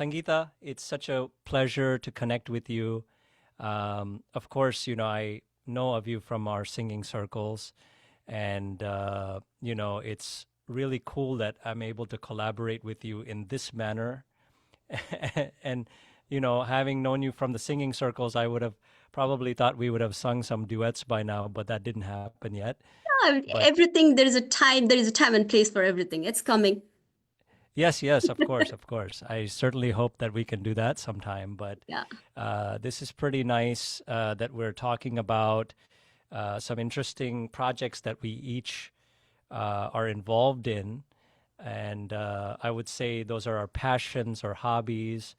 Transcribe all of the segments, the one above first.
Sangeetha, it's such a pleasure to connect with you. Of course, I know of you from our singing circles, and it's really cool that I'm able to collaborate with you in this manner. And having known you from the singing circles, I would have probably thought we would have sung some duets by now, but that didn't happen yet. But Everything, there is a time and place for everything. It's coming. yes, yes, of course, of course. I certainly hope that we can do that sometime. But Yeah, this is pretty nice that we're talking about some interesting projects that we each are involved in. And I would say those are our passions or hobbies.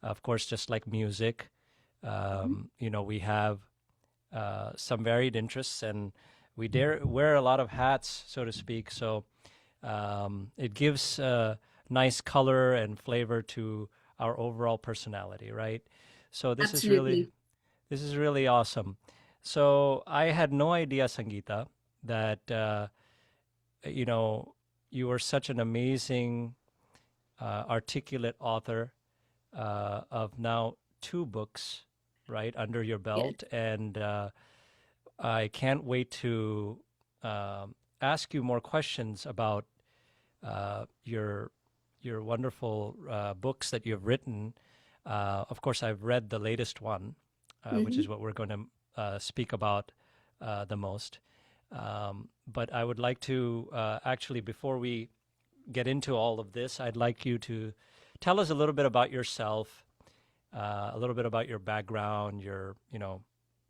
Of course, just like music, we have some varied interests and we dare wear a lot of hats, so to speak. So it gives nice color and flavor to our overall personality, right? So absolutely. this is really awesome. So I had no idea, Sangeeta, that you know you were such an amazing, articulate author of now two books, right, under your Yeah. belt, and I can't wait to ask you more questions about your wonderful books that you've written. Of course, I've read the latest one, which is Hmm. what we're going to speak about the most. But I would like to actually, before we get into all of this, I'd like you to tell us a little bit about yourself, a little bit about your background,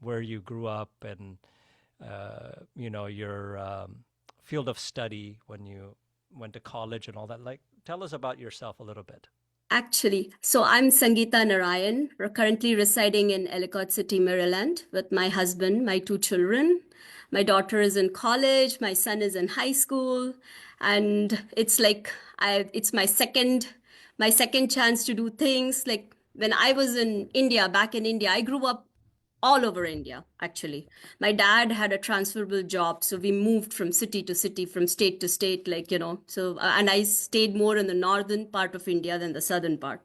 where you grew up, and your field of study when you went to college and all that. Like, tell us about yourself a little bit. Actually, so I'm Sangeetha Narayan, currently residing in Ellicott City, Maryland, with my husband, my two children. My daughter is in college, my son is in high school, and it's like it's my second chance to do things. Like when I was in India, back in India, I grew up all over India, actually. My dad had a transferable job, so we moved from city to city, from state to state, and I stayed more in the northern part of India than the southern part.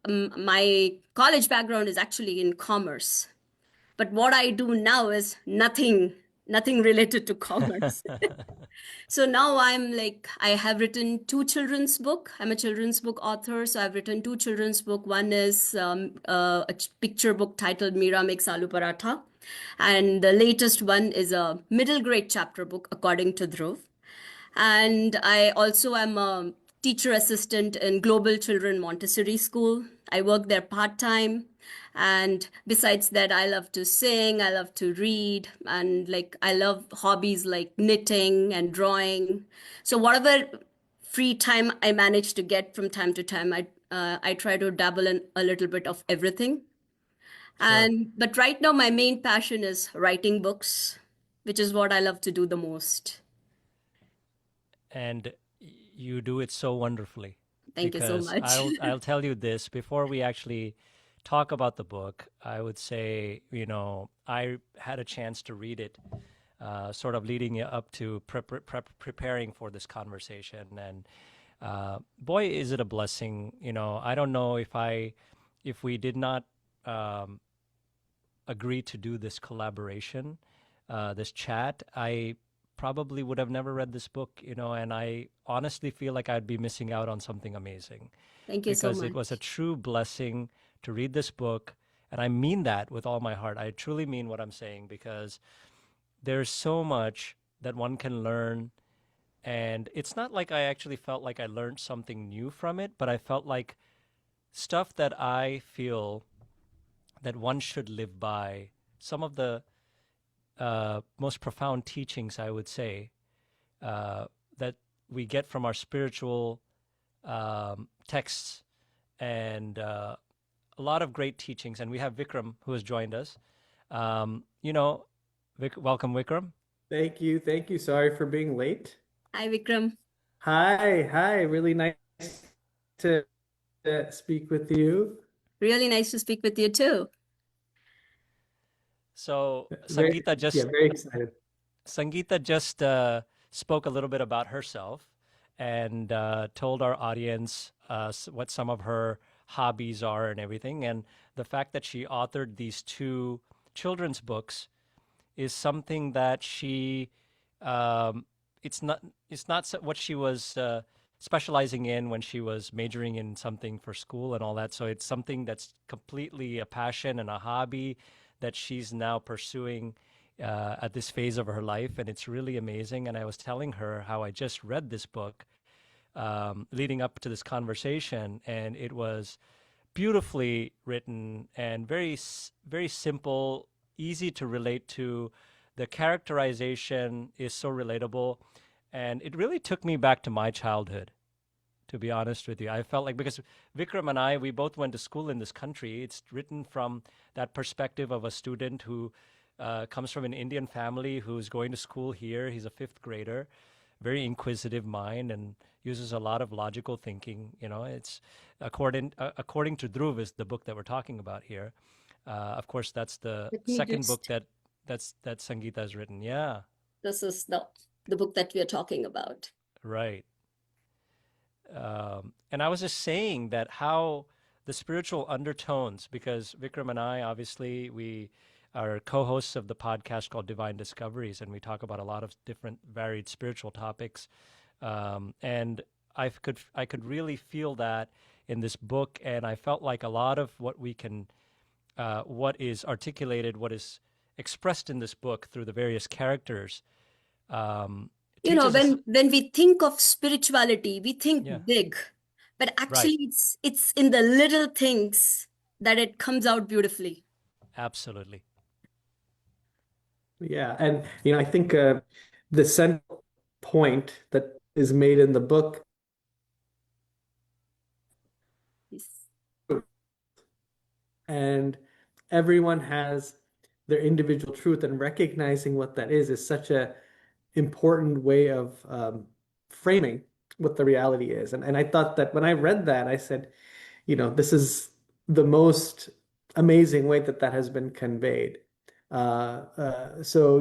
My college background is actually in commerce. But what I do now is nothing related to commerce. So now I have written two children's book. I'm a children's book author, so I've written two children's book. One is picture book titled Mira Makes Aloo Paratha, and the latest one is a middle grade chapter book according to Dhruv. And I also am a teacher assistant in Global Children Montessori School. I work there part time. And besides that, I love to sing, I love to read, and I love hobbies like knitting and drawing. So, whatever free time I manage to get from time to time, I try to dabble in a little bit of everything. Sure. But right now, my main passion is writing books, which is what I love to do the most. And you do it so wonderfully, Thank you so because much. I'll tell you this before we actually talk about the book. I would say, I had a chance to read it, sort of leading up to preparing for this conversation, and boy, is it a blessing. I don't know if we did not um, agree to do this collaboration, this chat, I probably would have never read this book, and I honestly feel like I'd be missing out on something amazing, Thank you so because it was a much. true blessing to read this book. And I mean that with all my heart. I truly mean what I'm saying, because there's so much that one can learn. And it's not like I actually felt like I learned something new from it, but I felt like stuff that I feel that one should live by. Some of the most profound teachings, I would say, uh, that we get from our spiritual texts, and a lot of great teachings. And we have Vikram who has joined us. Um, you know, welcome, Vikram. Thank you. Thank you. Sorry for being late. Hi, Vikram. Hi. Hi. Really nice to speak with you. Really nice to speak with you too. So Very, yeah, very excited. Sangeeta just spoke a little bit about herself, and told our audience what some of her hobbies are and everything. And the fact that she authored these two children's books is something that she um, it's not what she was specializing in when she was majoring in something for school and all that. So it's something that's completely a passion and a hobby that she's now pursuing at this phase of her life, and it's really amazing. And I was telling her how I just read this book leading up to this conversation, and it was beautifully written and very simple, easy to relate to. The characterization is so relatable, and it really took me back to my childhood. To be honest with you, I felt like, because Vikram and I, we both went to school in this country. It's written from that perspective of a student who comes from an Indian family who's going to school here. He's a fifth grader, very inquisitive mind, and uses a lot of logical thinking. It's according to Dhruv, is the book that we're talking about here. Of course, that's the Let me second book just, that Sangeetha has written. Yeah, this is the book that we are talking about. right. And I was just saying that how the spiritual undertones, because Vikram and I, obviously, we are co-hosts of the podcast called Divine Discoveries, and we talk about a lot of different varied spiritual topics. And I could really feel that in this book, and I felt like a lot of what is articulated, what is expressed in this book through the various characters, um, You know, teaches us. when we think of spirituality, we Yeah, think big, but right. actually it's in the little things that it comes out beautifully. Absolutely. Yeah, and I think the central point that is made in the book, Yes. and everyone has their individual truth, and recognizing what that is such a important way of framing what the reality is. And I thought that when I read that, I said, this is the most amazing way that that has been conveyed. So,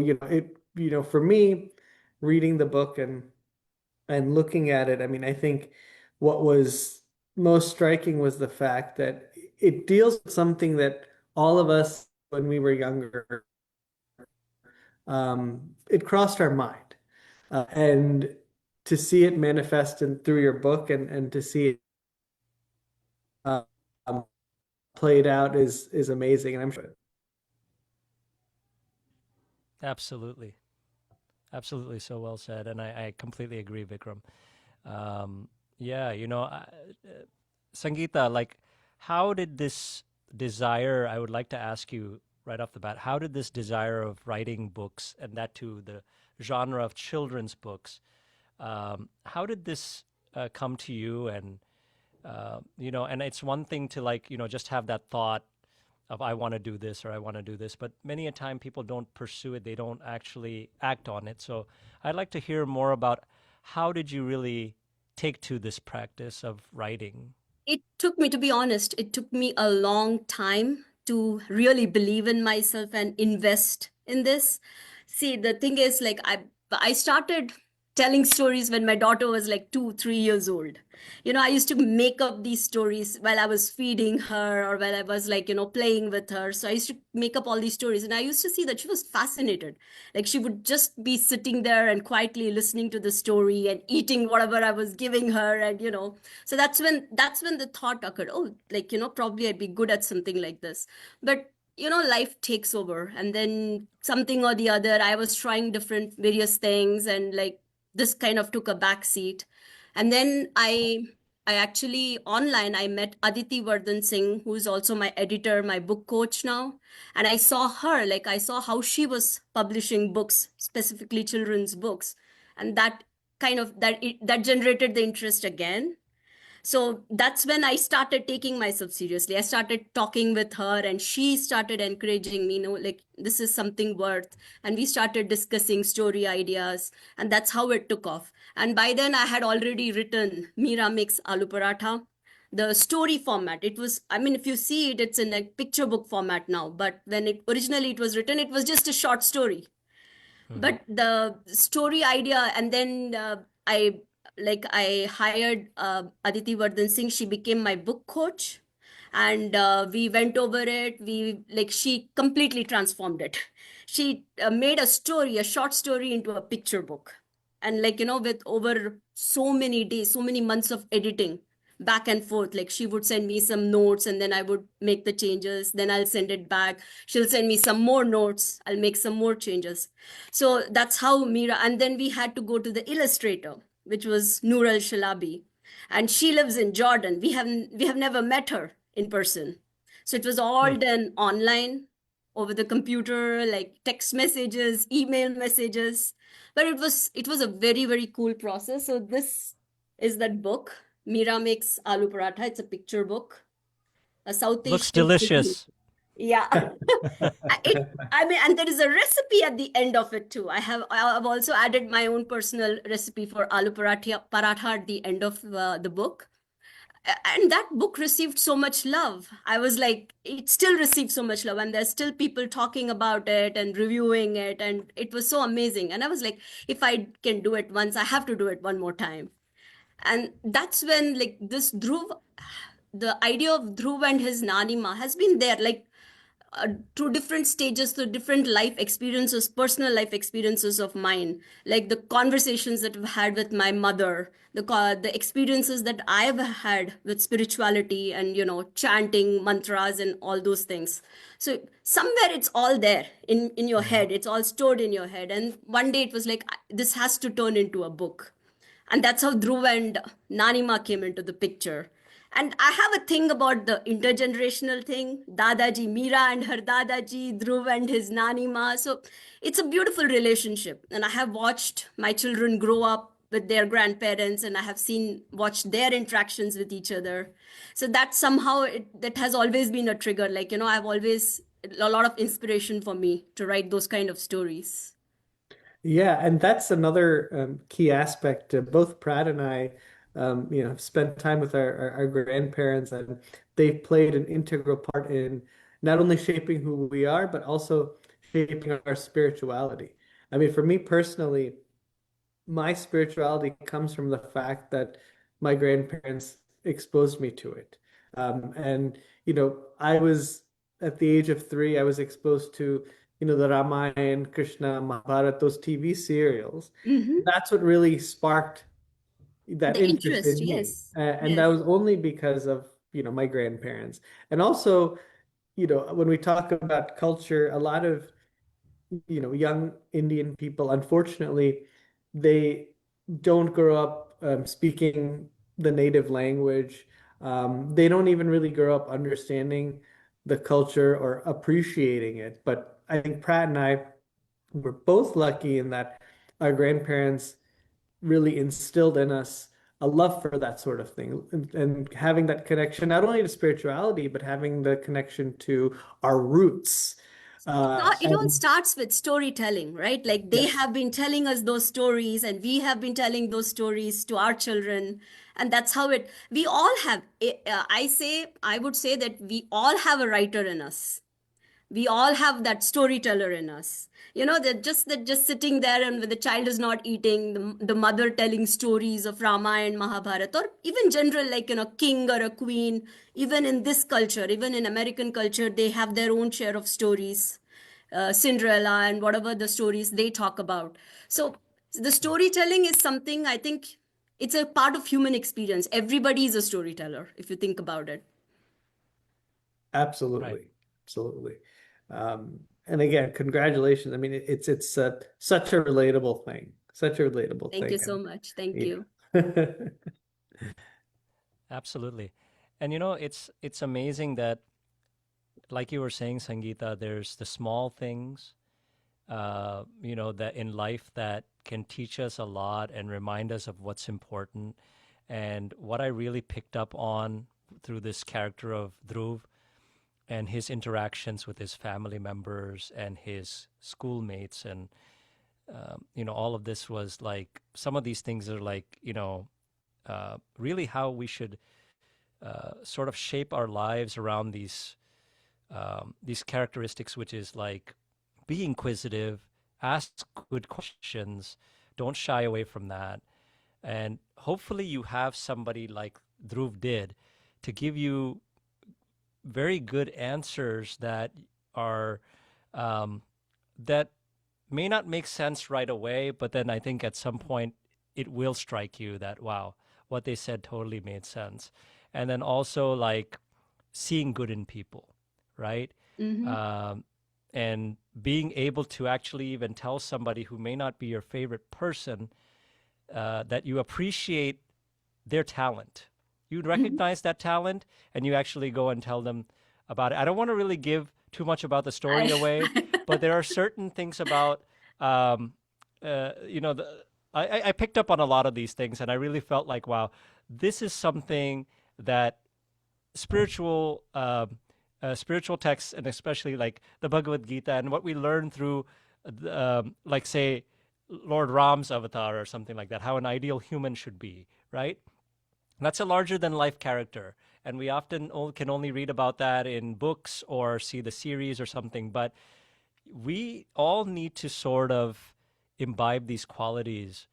for me, reading the book and looking at it, I mean, I think what was most striking was the fact that it deals with something that all of us, when we were younger, it crossed our mind. And to see it manifest through your book, and to see it um, played out is amazing. And I'm sure. Absolutely. Absolutely. So well said. And I completely agree, Vikram. Yeah, Sangeeta, like, how did this desire, I would like to ask you right off the bat, how did this desire of writing books, and that too, the genre of children's books, how did this come to you? And it's one thing to, like, just have that thought of, I want to do this or I want to do this, but many a time people don't pursue it. They don't actually act on it. So I'd like to hear more about, how did you really take to this practice of writing? It took me, to be honest, it took me a long time to really believe in myself and invest in this. See, the thing is, like, I started telling stories when my daughter was like 2, 3 years old. I used to make up these stories while I was feeding her or while I was, like, playing with her. So I used to make up all these stories, and I used to see that she was fascinated. Like, she would just be sitting there and quietly listening to the story and eating whatever I was giving her, and so that's when the thought occurred, oh, like, probably I'd be good at something like this. But life takes over, and then something or the other, I was trying different various things, and like this kind of took a back seat. And then I actually, online, I met Aditi Vardhan Singh, who's also my editor, my book coach now. And I saw her, like, I saw how she was publishing books, specifically children's books. And that that generated the interest again. So that's when I started taking myself seriously. I started talking with her, and she started encouraging me, like, this is something worth. And we started discussing story ideas, and that's how it took off. And by then, I had already written Meera Makes Aloo Paratha, the story format. It was, I mean, if you see it, it's in a picture book format now. But when it originally it was written, it was just a short story. Hmm. But the story idea, and then I like I hired Aditi Vardhan Singh. She became my book coach, and we went over it. We like she completely transformed it. She made a story, a short story, into a picture book, and like with over so many days, so many months of editing back and forth. Like she would send me some notes, and then I would make the changes. Then I'll send it back. She'll send me some more notes. I'll make some more changes. So that's how Mira. And then we had to go to the illustrator, which was Noor Al Shalabi, and she lives in Jordan. We have never met her in person, so it was all Hmm. done online over the computer, like text messages, email messages. But it was a very very cool process. So this is that book. Mira makes aloo paratha. It's a picture book, a South Looks Asian cuisine. delicious. Yeah. I mean, and there is a recipe at the end of it too. I have also added my own personal recipe for aloo paratha at the end of the book. And that book received so much love. I was like, it still receives so much love, and there's still people talking about it and reviewing it, and it was so amazing. And I was like, if I can do it once, I have to do it one more time. And that's when like this Dhruv, the idea of Dhruv and his Nanima has been there, like through different stages, through different life experiences, personal life experiences of mine, like the conversations that I've had with my mother, the experiences that I've had with spirituality and chanting mantras and all those things. So somewhere it's all there in your Mhm. head. It's all stored in your head. And one day it was like, this has to turn into a book. And that's how Dhruv and Nanima came into the picture. And I have a thing about the intergenerational thing. Dadaji, Meera and her Dadaji, Dhruv and his Nanima. So it's a beautiful relationship. And I have watched my children grow up with their grandparents, and I have watched their interactions with each other. So that somehow that has always been a trigger. Like, I've always a lot of inspiration for me to write those kind of stories. Yeah, and that's another key aspect. Both Pratt and I, have spent time with our grandparents, and they've played an integral part in not only shaping who we are, but also shaping our spirituality. I mean, for me personally, my spirituality comes from the fact that my grandparents exposed me to it. And, I was at the age of 3, I was exposed to, the Ramayana, Krishna, Mahabharata, those TV serials. Hmm. That's what really sparked that The interest interest, in me. yes. And that Yes. was only because of, my grandparents. And also, when we talk about culture, a lot of young Indian people, unfortunately, they don't grow up speaking the native language. They don't even really grow up understanding the culture or appreciating it. But I think Pratt and I were both lucky in that our grandparents really instilled in us a love for that sort of thing, and having that connection not only to spirituality, but having the connection to our roots. It all And starts with storytelling, right? Like they yes. have been telling us those stories, and we have been telling those stories to our children. And that's how we all have, I would say that we all have a writer in us. We all have that storyteller in us. That just sitting there, and when the child is not eating, the mother telling stories of Rama and Mahabharata, or even general, like king or a queen. Even in this culture, even in American culture, they have their own share of stories, Cinderella and whatever the stories they talk about. So the storytelling is something, I think, it's a part of human experience. Everybody is a storyteller if you think about it. Right. Absolutely. Absolutely. And again, congratulations. I mean, it's such a relatable thing. Such a relatable Thank thing. you so much. Thank you. Yeah. Absolutely. And it's amazing that, like you were saying, Sangeeta, there's the small things, that in life that can teach us a lot and remind us of what's important. And what I really picked up on through this character of Dhruv and his interactions with his family members and his schoolmates, and all of this was like, some of these things are like, really how we should sort of shape our lives around these characteristics, which is like, be inquisitive, ask good questions, don't shy away from that, And hopefully you have somebody like Dhruv did to give you very good answers that are that may not make sense right away, but then I think at some point it will strike you that wow, what they said totally made sense. And then also like seeing good in people, right? Mm-hmm. And being able to actually even tell somebody who may not be your favorite person that you appreciate their talent. You Mm-hmm. recognize that talent and you actually go and tell them about it. I don't want to really give too much about the story I, away, but there are certain things about, um, you know, I picked up on a lot of these things and I really felt like, wow, this is something that spiritual spiritual texts and especially like the Bhagavad Gita and what we learn through like say Lord Ram's avatar or something like that, how an ideal human should be, right? That's a larger than life character. And we often can only read about that in books or see the series or something. But we all need to sort of imbibe these qualities.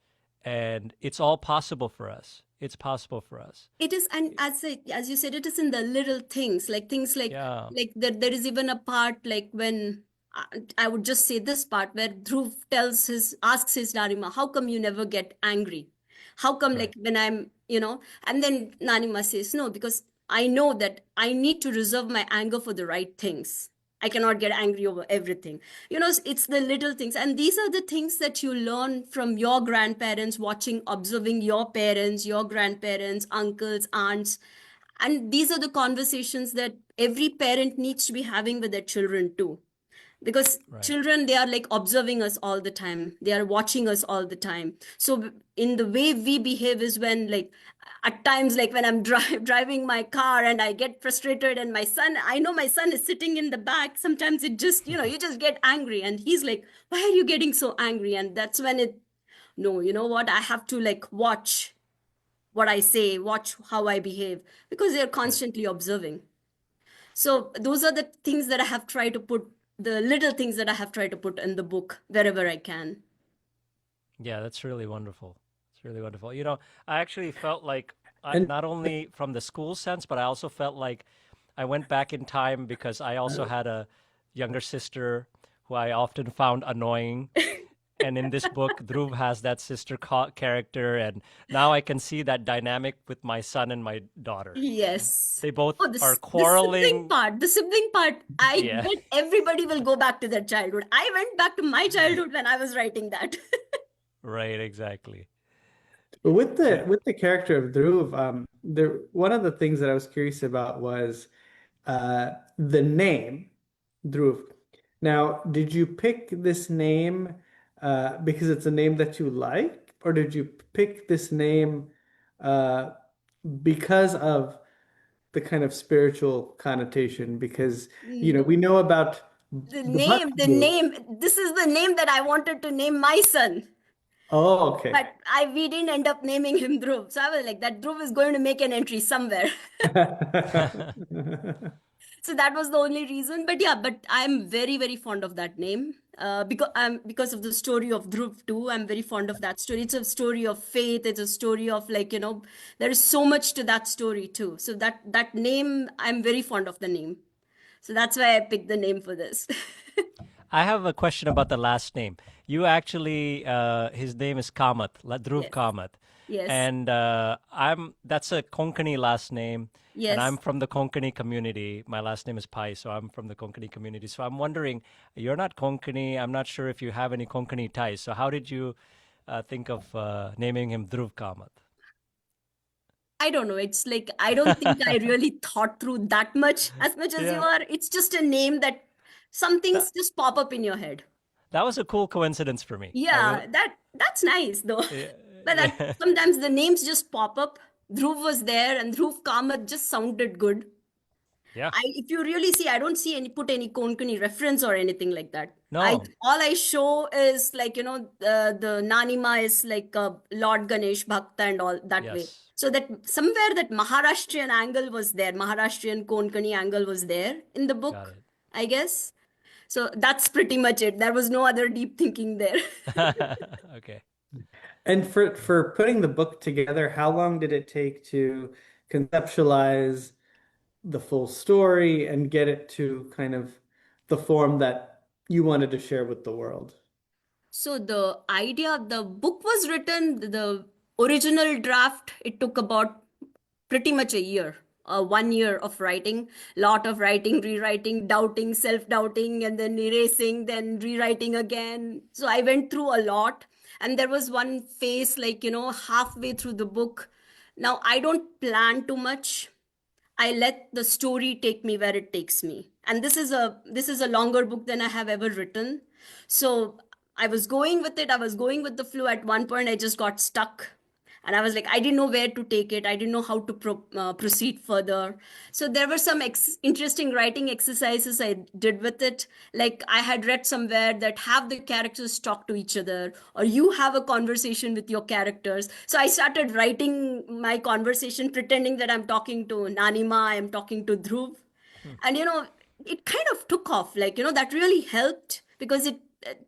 And it's all possible for us. It's possible for us. it is, and as you said, it is in the little things, like things Yeah, like there is even a part like when I would just say this part where Dhruv asks his Narima, how come you never get angry? How come right, like when and then Nanima says, no, because I know that I need to reserve my anger for the right things. I cannot get angry over everything. It's the little things. And these are the things that you learn from your grandparents, observing your parents, your grandparents, uncles, aunts. And these are the conversations that every parent needs to be having with their children too, because right. children, they are like observing us all the time, they are watching us all the time. So in the way we behave is when, like, at times, like when I'm driving my car and I get frustrated, and I know my son is sitting in the back, sometimes it just, you just get angry, and he's like, why are you getting so angry? And that's when no, you know what, I have to like watch what I say, watch how I behave, because they're Right. constantly observing. So those are the things that I have tried to put, the little things that I have tried to put in the book wherever I can. Yeah, that's really wonderful. It's really wonderful. You know, I actually felt like And not only from the school sense, but I also felt like I went back in time because I also had a younger sister who I often found annoying. And in this book, Dhruv has that sister character, and now I can see that dynamic with my son and my daughter. Yes. They both Oh, are the sibling quarreling. part, the sibling part, I Yeah, bet everybody will go back to their childhood. I went back to my childhood when I was writing that. right, exactly. with Yeah. the character of Dhruv, there one of the things that I was curious about was the name Dhruv. Now, did you pick this name because it's a name that you like, or did you pick this name uh, because of the kind of spiritual connotation? Because, we No. know about The the name, the Bhakti. name, this is the name that I wanted to name my son. Oh, okay. But we didn't end up naming him Dhruv. So I was like, that Dhruv is going to make an entry somewhere. So that was the only reason. But yeah, but I'm very, very fond of that name. Because of the story of Dhruv too. I'm very fond of that story. It's a story of faith. It's a story of, like, there is so much to that story too. So that name, I'm very fond of the name. So that's why I picked the name for this. I have a question about the last name. You actually, his name is Kamath, Dhruv Yes. Kamath, Yes. and that's a Konkani last name, and I'm Yes. from the Konkani community. My last name is Pai, so I'm from the Konkani community. So I'm wondering, you're not Konkani. I'm not sure if you have any Konkani ties. So how did you think of naming him Dhruv Kamath? I don't know. It's like, I don't think I really thought through that much as much as you Yeah, are. It's just a name that some that things just pop up in your head. that was a cool coincidence for me. I really, Yeah, that's nice though. yeah, But that yeah, sometimes the names just pop up. Dhruv was there, and Dhruv Kamath just sounded good. yeah. If you really see, I don't see any Konkani reference or anything like that. No, All I show is, like, the Nanima is like a Lord Ganesh Bhakta and all that way. yes, So that somewhere that Maharashtrian angle was there, Maharashtrian Konkani angle was there in the got book, it. I guess. So that's pretty much it. There was no other deep thinking there. Okay. And for putting the book together, how long did it take to conceptualize the full story and get it to kind of the form that you wanted to share with the world? So the idea, the book was written, the original draft, it took about pretty much a year, 1 year of writing, lot of writing, rewriting, doubting, self-doubting, and then erasing, then rewriting again. So I went through a lot. And there was one phase, like, halfway through the book. Now I don't plan too much. I let the story take me where it takes me. And this is a longer book than I have ever written. So I was going with it. I was going with the flow. At one point, I just got stuck. And I was like, I didn't know where to take it. I didn't know how to proceed further. So there were some interesting writing exercises I did with it. Like I had read somewhere that have the characters talk to each other, or you have a conversation with your characters. So I started writing my conversation, pretending that I'm talking to Nanima, I'm talking to Dhruv. Hmm. And it kind of took off. Like, that really helped, because it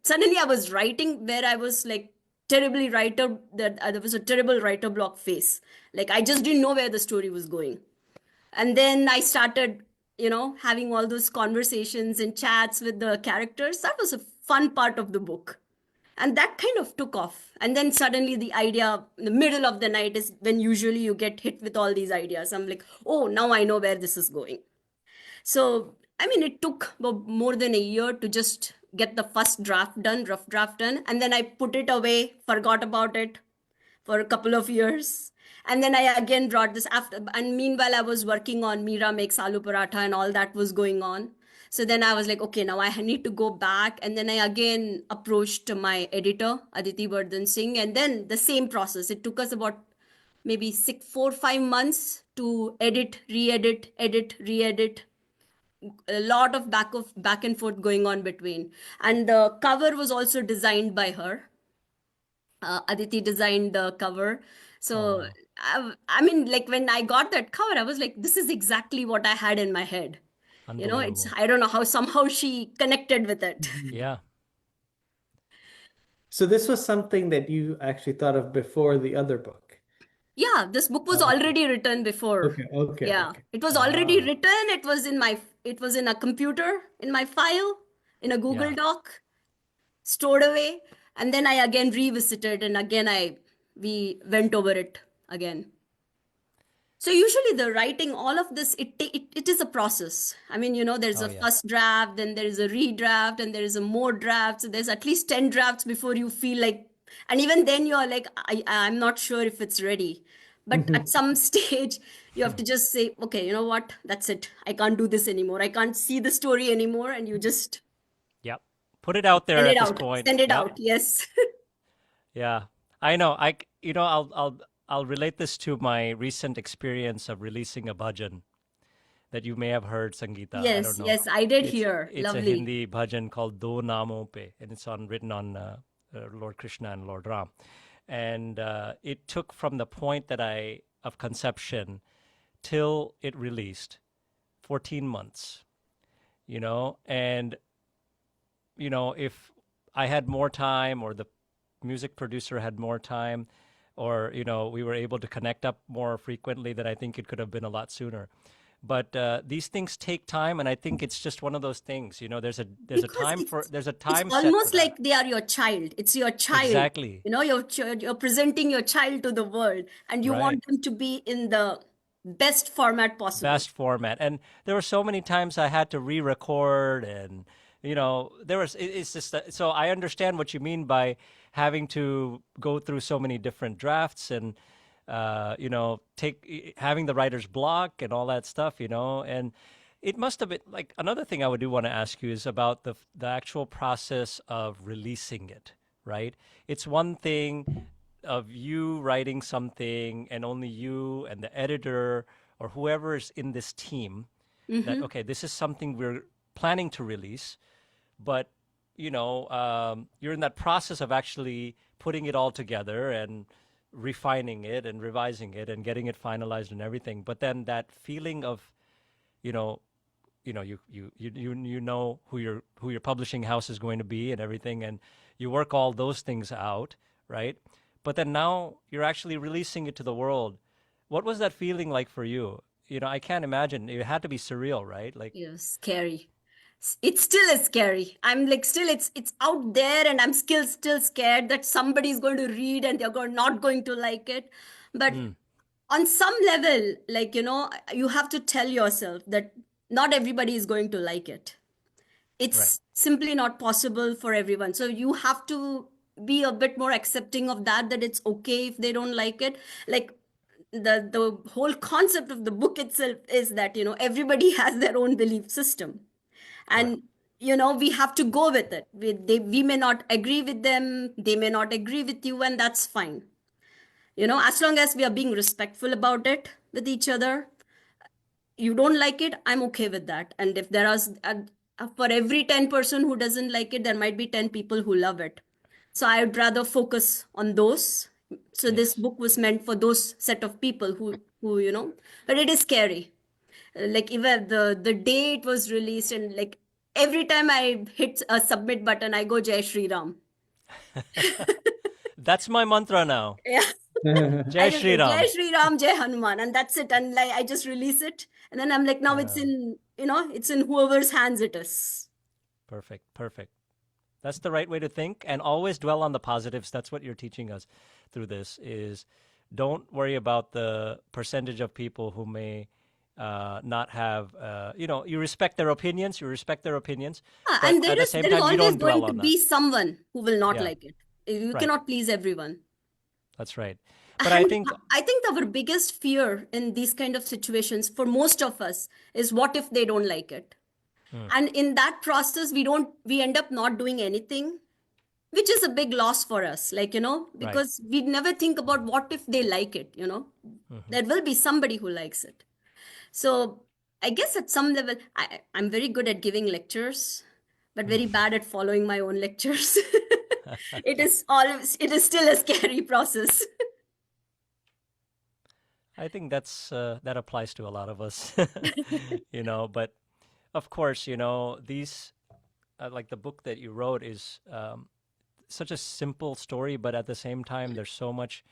suddenly I was writing where I was like terribly writer, that there was a terrible writer block phase. Like I just didn't know where the story was going. And then I started, having all those conversations and chats with the characters. That was a fun part of the book. And that kind of took off. And then suddenly the idea in the middle of the night is when usually you get hit with all these ideas. I'm like, oh, now I know where this is going. So, I mean, it took more than a year to just get the first draft done, rough draft done. And then I put it away, forgot about it for a couple of years. And then I again brought this after. And meanwhile, I was working on Meera Makes Aloo Paratha and all that was going on. So then I was like, okay, now I need to go back. And then I again approached my editor, Aditi Vardhan Singh. And then the same process. It took us about maybe 4 5 months to edit, re-edit, a lot of back and forth going on between. And the cover was also designed by her. Aditi designed the cover. Oh, So wow. I mean, like when I got that cover, I was like, this is exactly what I had in my head. It's, Unbelievable. I don't know how somehow she connected with it. Mhm. Yeah. So this was something that you actually thought of before the other book. Yeah, this book was Okay, already written before. okay, okay, Yeah, okay. it was already Ah, written. It was in a computer, in my file, in a Google yeah. Doc, stored away. And then I again revisited, and again we went over it again. So usually the writing, all of this, it is a process. I mean, there's Oh, a yeah. first draft, then there is a redraft, and there is a more draft. So there's at least 10 drafts before you feel like, and even then you're like, I'm not sure if it's ready. But at some stage, you have to just say, okay, you know what? That's it. I can't do this anymore. I can't see the story anymore. And you just Yep. Put it out there send at it this out. point. Send it Yep. out. Yes. Yeah. I know. I'll relate this to my recent experience of releasing a bhajan that you may have heard, Sangeeta. I don't Yes. know. Yes. I did It's hear. it's a Lovely. Hindi bhajan called Do Namo Pe, and it's written on Lord Krishna and Lord Ram, and it took from the point that I of conception till it released 14 months. And if I had more time, or the music producer had more time, or we were able to connect up more frequently, then I think it could have been a lot sooner. But these things take time, and I think it's just one of those things. Because There's a it's time set for almost that. like they are your child. It's your child. Exactly. You're presenting your child to the world, and you Right. want them to be in the best format possible. Best format. And there were so many times I had to re-record, and it's just so I understand what you mean by having to go through so many different drafts, and take having the writer's block and all that stuff, and it must have been like another thing I would do want to ask you is about the actual process of releasing it, right? It's one thing of you writing something and only you and the editor or whoever is in this team that, Hmm. okay, this is something we're planning to release, but you're in that process of actually putting it all together and refining it and revising it and getting it finalized and everything. But then that feeling of, you know, you know who your publishing house is going to be and everything, and you work all those things out, right? but then now you're actually releasing it to the world. What was that feeling like for you? I can't imagine. It had to be surreal, right? Like, Scary. It still is scary. I'm like, still, it's out there, and I'm still scared that somebody's going to read and not going to like it. But mm, on some level, like, you have to tell yourself that not everybody is going to like it. right, It's simply not possible for everyone. So you have to be a bit more accepting of that it's okay if they don't like it. Like, the whole concept of the book itself is that everybody has their own belief system, correct. and we have to go with it. We may not agree with them, they may not agree with you, and that's fine. As long as we are being respectful about it with each other. You don't like it, I'm okay with that. And if there are for every 10 person who doesn't like it, there might be 10 people who love it. So I would rather focus on those. So this Yes. book was meant for those set of people who but it is scary. Like, even the day it was released, and like every time I hit a submit button, I go Jai Shri Ram. That's my mantra now. Yeah. I Jai just Shri say Jai Ram. Shri Ram, Jai Hanuman, and that's it. And like I just release it, and then I'm like, now it's Uh, in, it's in whoever's hands it is. Perfect. Perfect. That's the right way to think, and always dwell on the positives. That's what you're teaching us through this is don't worry about the percentage of people who may not have, you respect their opinions, but And at the same there is time, you always don't going dwell to on that. be someone who will not Yeah, like it. You right. cannot please everyone. That's right. But I And think, I think our biggest fear in these kind of situations for most of us is, what if they don't like it? mm, And in that process, we end up not doing anything, which is a big loss for us. Like, right. because we never think about what if they like it. Hmm. There will be somebody who likes it. So I guess at some level, I'm very good at giving lectures, but very bad at following my own lectures. It is still a scary process. I think that applies to a lot of us, but of course, these, like the book that you wrote is such a simple story, but at the same time, there's so much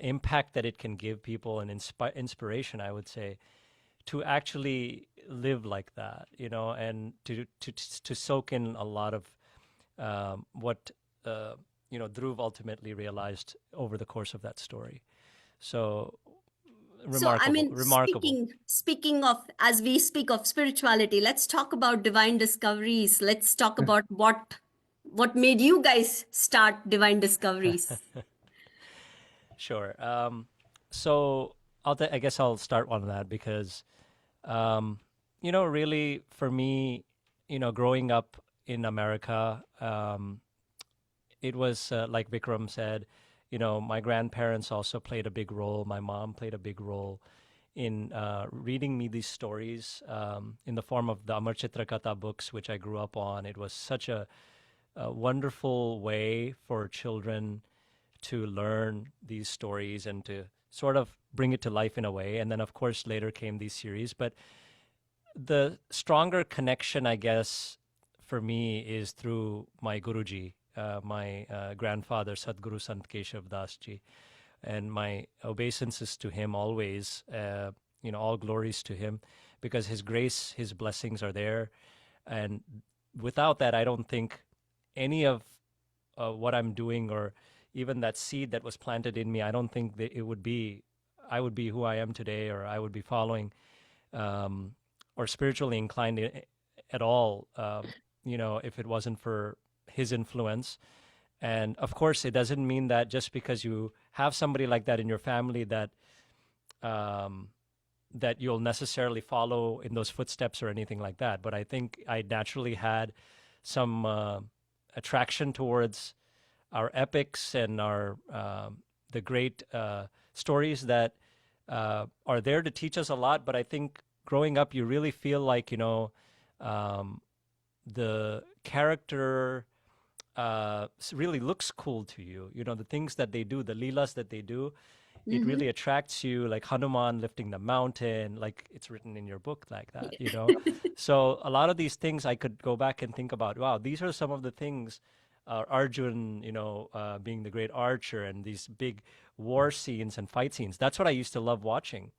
impact that it can give people and inspiration, I would say, to actually live like that, and to soak in a lot of what Dhruv ultimately realized over the course of that story. So So, I remarkable, mean, remarkable. speaking of, as we speak of spirituality, let's talk about divine discoveries. Let's talk about what made you guys start divine discoveries. Sure. So I guess I'll start on that because, really for me, growing up in America, it was like Vikram said, my grandparents also played a big role. My mom played a big role in reading me these stories in the form of the Amar Chitra Katha books, which I grew up on. It was such a wonderful way for children to learn these stories and to sort of bring it to life in a way. And then, of course, later came these series. But the stronger connection, I guess, for me is through my Guruji, my grandfather, Sadguru Sant Keshav Das Ji. And my obeisances to him always, all glories to him, because his grace, his blessings are there. And without that, I don't think any of what I'm doing, or even that seed that was planted in me, I don't think that I would be who I am today, or I would be following or spiritually inclined at all, if it wasn't for his influence. And of course, it doesn't mean that just because you have somebody like that in your family that that you'll necessarily follow in those footsteps or anything like that. But I think I naturally had some attraction towards our epics and our the great stories that are there to teach us a lot. But I think growing up, you really feel like the character really looks cool to you. The things that they do, the leelas that they do, it Mm-hmm. really attracts you. Like Hanuman lifting the mountain, like it's written in your book, like that. So a lot of these things I could go back and think about. Wow, these are some of the things Arjun, being the great archer, and these big war scenes and fight scenes. That's what I used to love watching,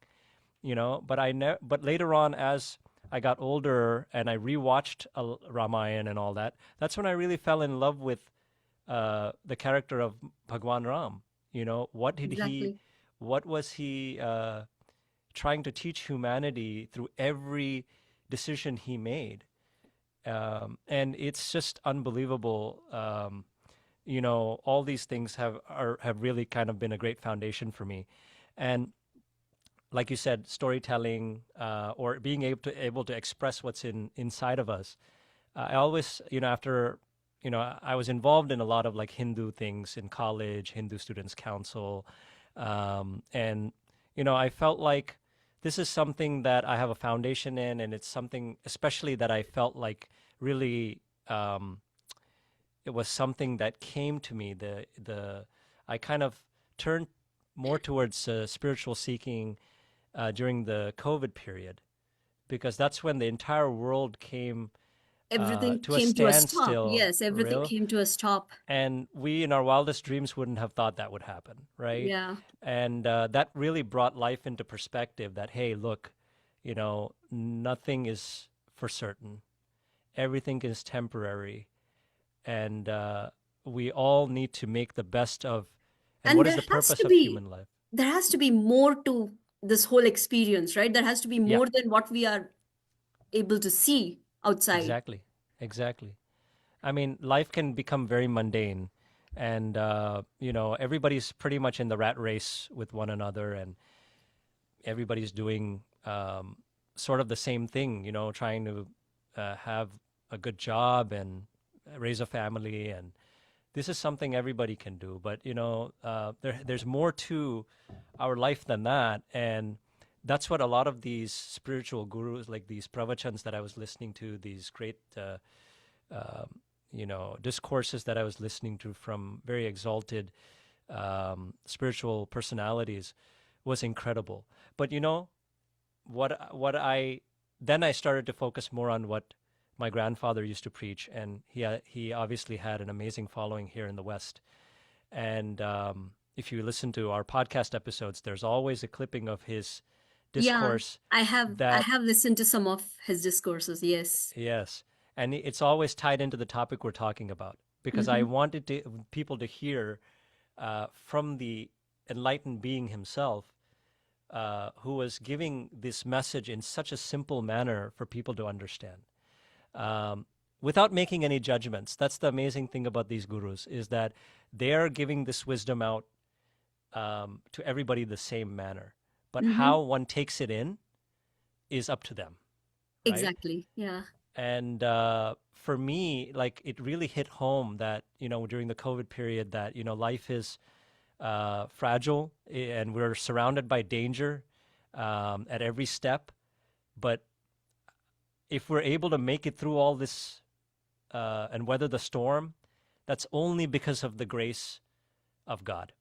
But but later on, as I got older and I rewatched Ramayana and all that, that's when I really fell in love with the character of Bhagwan Ram. Exactly. What was he trying to teach humanity through every decision he made? And it's just unbelievable. All these things have really kind of been a great foundation for me. And like you said, storytelling, or being able to express what's inside of us. I always, after, I was involved in a lot of like Hindu things in college, Hindu Students Council, and I felt like this is something that I have a foundation in, and it's something especially that I felt like really, it was something that came to me. I kind of turned more towards spiritual seeking during the COVID period, because that's when the entire world came Everything to a came to a stop. standstill, Yes, everything real. came to a stop. And we, in our wildest dreams, wouldn't have thought that would happen, right? Yeah. And that really brought life into perspective that, hey, look, nothing is for certain, everything is temporary. And we all need to make the best of. And And what is there the has purpose to of be human life? there has to be more to this whole experience, right? There has to be Yeah, more than what we are able to see outside. exactly. Exactly. I mean, life can become very mundane, and everybody's pretty much in the rat race with one another, and everybody's doing sort of the same thing. Trying to have a good job and raise a family, and this is something everybody can do. But there's more to our life than that, and that's what a lot of these spiritual gurus, like these pravachans that I was listening to, these great discourses that I was listening to from very exalted spiritual personalities, was incredible. But what I then I started to focus more on what my grandfather used to preach, and he obviously had an amazing following here in the West. And if you listen to our podcast episodes, there's always a clipping of his Yeah, discourse I that, have listened to some of his discourses. Yes. yes, and it's always tied into the topic we're talking about, because I Hmm. wanted people to hear from the enlightened being himself, who was giving this message in such a simple manner for people to understand, um, without making any judgments. That's the amazing thing about these gurus, is that they are giving this wisdom out to everybody the same manner. But Hmm. how one takes it in is up to them, right? Exactly. Yeah. And for me, like, it really hit home that, during the COVID period, that, life is fragile, and we're surrounded by danger at every step. But if we're able to make it through all this and weather the storm, that's only because of the grace of God.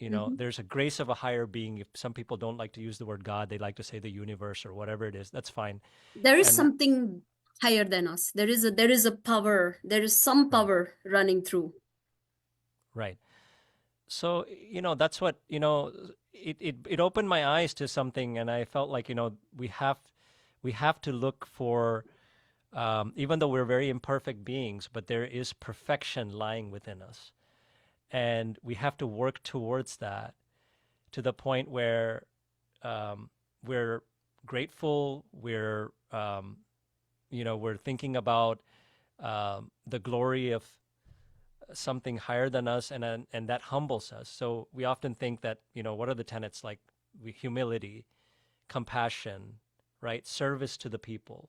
Hmm. There's a grace of a higher being. If some people don't like to use the word God, they like to say the universe or whatever it is. That's fine. There is And something higher than us. There is a power. There is some right, power running through. right. So, that's what, it opened my eyes to something, and I felt like, we have to look for, even though we're very imperfect beings, but there is perfection lying within us. And we have to work towards that, to the point where we're grateful, we're thinking about the glory of something higher than us, and that humbles us. So we often think that, what are the tenets, like humility, compassion, right? Service to the people.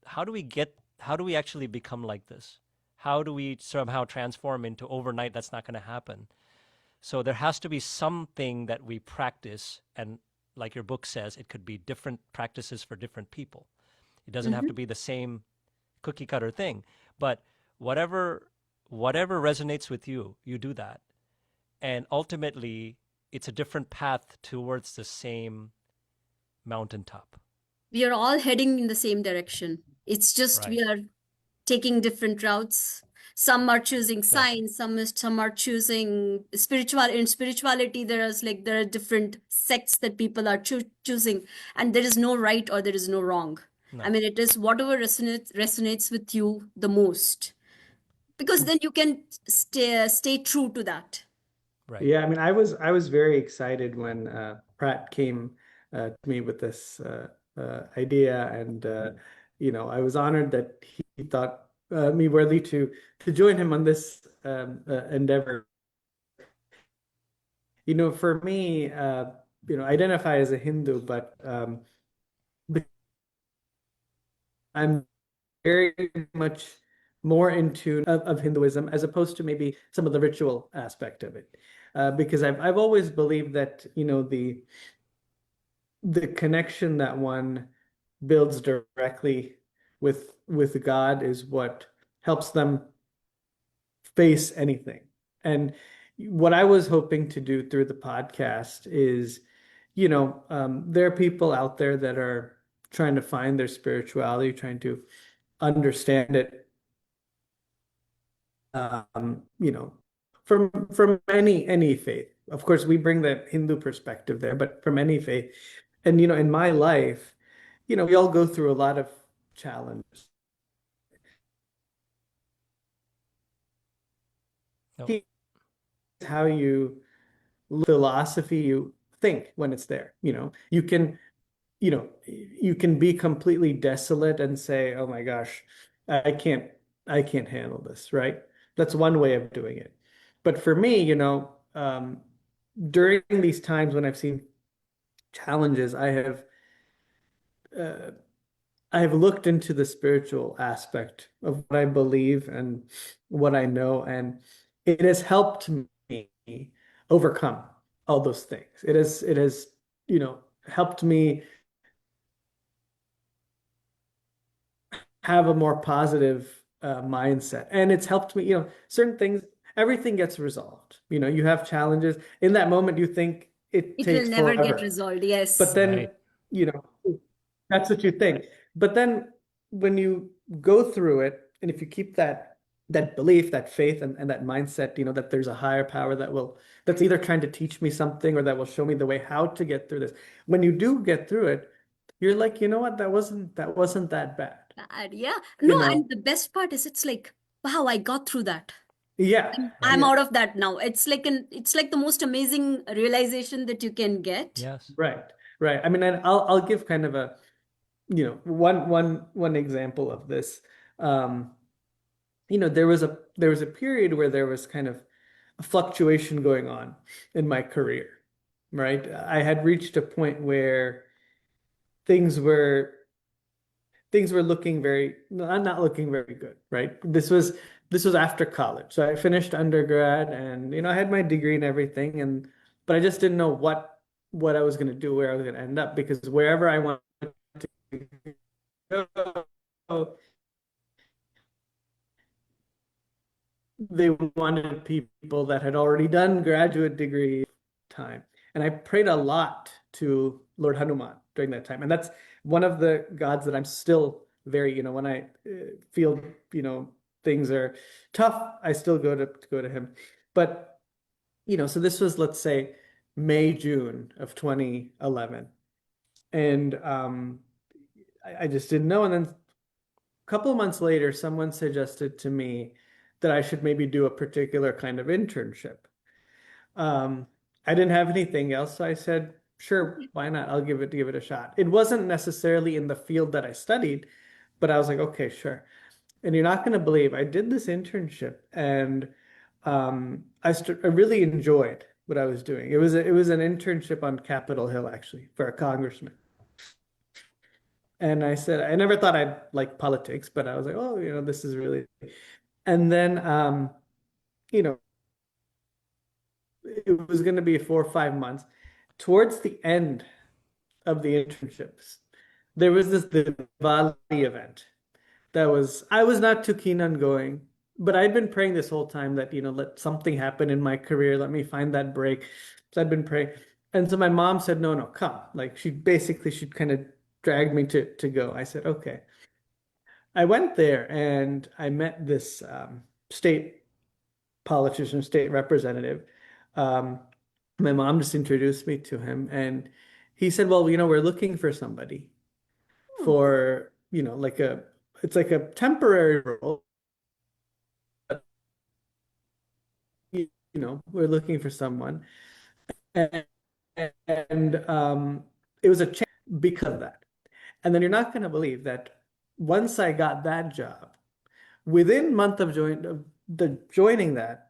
How do we actually become like this? How do we somehow transform into overnight? That's not going to happen. So there has to be something that we practice. And like your book says, it could be different practices for different people. It doesn't have to Hmm. be the same cookie cutter thing, but whatever whatever resonates with you, you do that. And ultimately, it's a different path towards the same mountaintop. We are all heading in the same direction. It's just Right. we are taking different routes. Some are choosing Yeah. science, some are choosing spiritual. In spirituality, there are different sects that people are choosing, and there is no right or there is no wrong. I No. mean, it is whatever resonates with you the most, because then you can stay true to that. Right. Yeah, I mean, I was very excited when Pratt came to me with this idea, and I was honored that he thought me worthy to join him on this endeavor. For me, I identify as a Hindu, but I'm very much more in tune of Hinduism as opposed to maybe some of the ritual aspect of it. Because I've always believed that, the connection that one builds directly with God is what helps them face anything. And what I was hoping to do through the podcast is, there are people out there that are trying to find their spirituality, trying to understand it, you know, from any faith. Of course, we bring the Hindu perspective there, but from any faith. And in my life, we all go through a lot of challenges. No. It's how you philosophy you think when it's there. You can be completely desolate and say, "Oh my gosh, I can't I can't handle this," right? That's one way of doing it. But for me, during these times when I've seen challenges, uh, I have looked into the spiritual aspect of what I believe and what I know, and it has helped me overcome all those things. It has helped me have a more positive mindset, and it's helped me. Certain things, everything gets resolved. You have challenges in that moment. You think it It will takes never get forever, resolved. but Yes. then Right. you know that's what you think. But then when you go through it, and if you keep that belief, that faith, and that mindset, that there's a higher power that's either trying to teach me something or that will show me the way how to get through this. When you do get through it, you're like, you know what, that wasn't that bad. Yeah. No, You know, and the best part is it's like, wow, I got through that. yeah, I'm Right. yeah, out of that now. It's like the most amazing realization that you can get. Yes. right, right. I mean, and I'll give kind of a, one example of this. Um, there was a period where there was kind of a fluctuation going on in my career, right? I had reached a point where things were things were looking very not looking very good, right? This was after college. So I finished undergrad, and I had my degree and everything, but I just didn't know what I was going to do, where I was going to end up, because wherever I wanted to go, they wanted people that had already done graduate degree time. And I prayed a lot to Lord Hanuman during that time. And that's one of the gods that I'm still very, when I feel, things are tough, I still go to him. But, so this was, let's say, May, June of 2011. And I just didn't know. And then a couple of months later, someone suggested to me that I should maybe do a particular kind of internship. Um, I didn't have anything else, so I said, sure, why not? I'll give it a shot. It wasn't necessarily in the field that I studied, but I was like, okay, sure. And you're not going to believe I did this internship, and I really enjoyed what I was doing. It was an internship on Capitol Hill, actually, for a congressman. And I said I never thought I'd like politics, but I was like, oh, this is really. And then you know it was going to be 4 or 5 months. Towards the end of the internships, there was this Diwali event I was not too keen on going, but I'd been praying this whole time that, let something happen in my career, let me find that break. So I'd been praying. And so my mom said, no, no, come. Like she kind of dragged me to go. I said, okay. I went there and I met this state politician, state representative. Um, my mom just introduced me to him, and he said, "Well, we're looking for somebody Oh, for, it's like a temporary role. We're looking for someone." And, and it was a change because of that. And then you're not going to believe that once I got that job, within month of the joining that,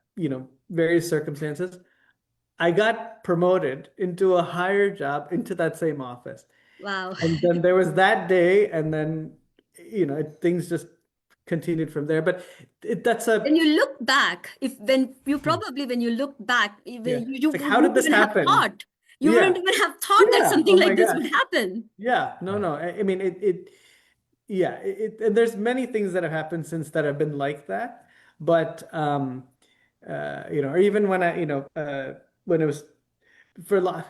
various circumstances, I got promoted into a higher job into that same office. wow. And then there was that day, and then, things just continued from there. But that's When a, you look back, if when you hmm, probably when you look back, yeah. you It's like, how wouldn't did this even have happen? thought. You wouldn't Yeah. even have thought that Yeah. something Oh my like this gosh. would happen. Yeah. No, Right. no. I mean, yeah, and there's many things that have happened since that have been like that. But, or even when when it was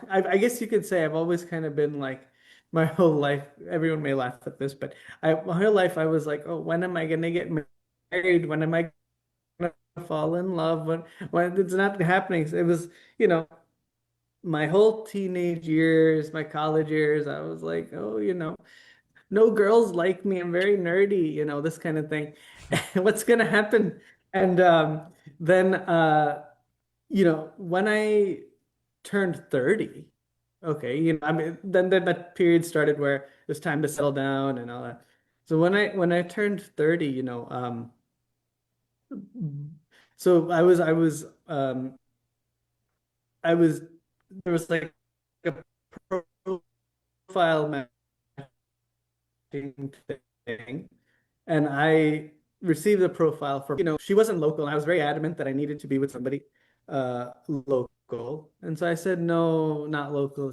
I guess you could say I've always kind of been like, my whole life, everyone may laugh at this, but my whole life I was like, oh, when am I going to get married? When am I going to fall in love? When it's not happening. So it was, you know, my whole teenage years, my college years, I was like, oh, no girls like me. I'm very nerdy, this kind of thing. What's going to happen? And then, when I turned 30, okay, I mean, then that period started where it was time to settle down and all that. So when I turned 30, so I was there was like a profile matching thing, and I received a profile for, she wasn't local, and I was very adamant that I needed to be with somebody local. And so I said, no, not local.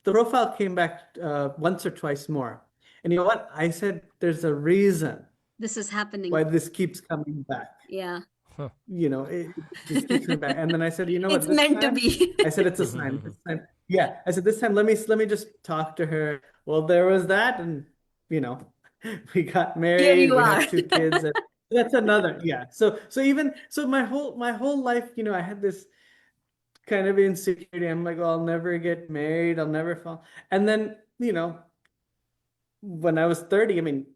The profile came back once or twice more. And you know what? I said, there's a reason This is happening. why this keeps coming back. Yeah. Huh. It just keeps coming back. And then I said, you know what, It's this meant to time, be. I said, it's a sign. This time, yeah. I said, this time, let me just talk to her. Well, there was that, and you know, we got Here married, you we are. have two kids, and that's another, yeah. So my whole life, I had this kind of insecurity. I'm like, oh, I'll never get married, I'll never fall. And then, when I was 30, I mean,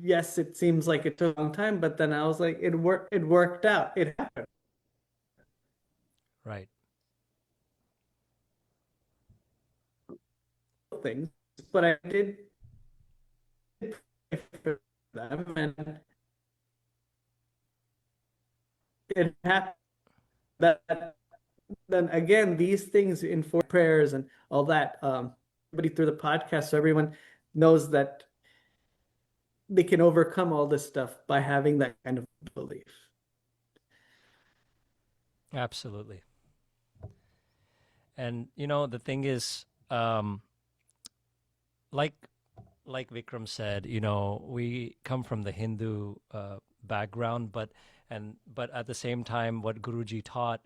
yes, it seems like it took a long time, but then I was like, it worked out. It happened. Right. Things, but I did pray for them, and it happened. That then again, these things inform prayers and all that. Everybody through the podcast, so everyone knows that they can overcome all this stuff by having that kind of belief. Absolutely. And the thing is, like Vikram said, we come from the Hindu background, but at the same time, what Guruji taught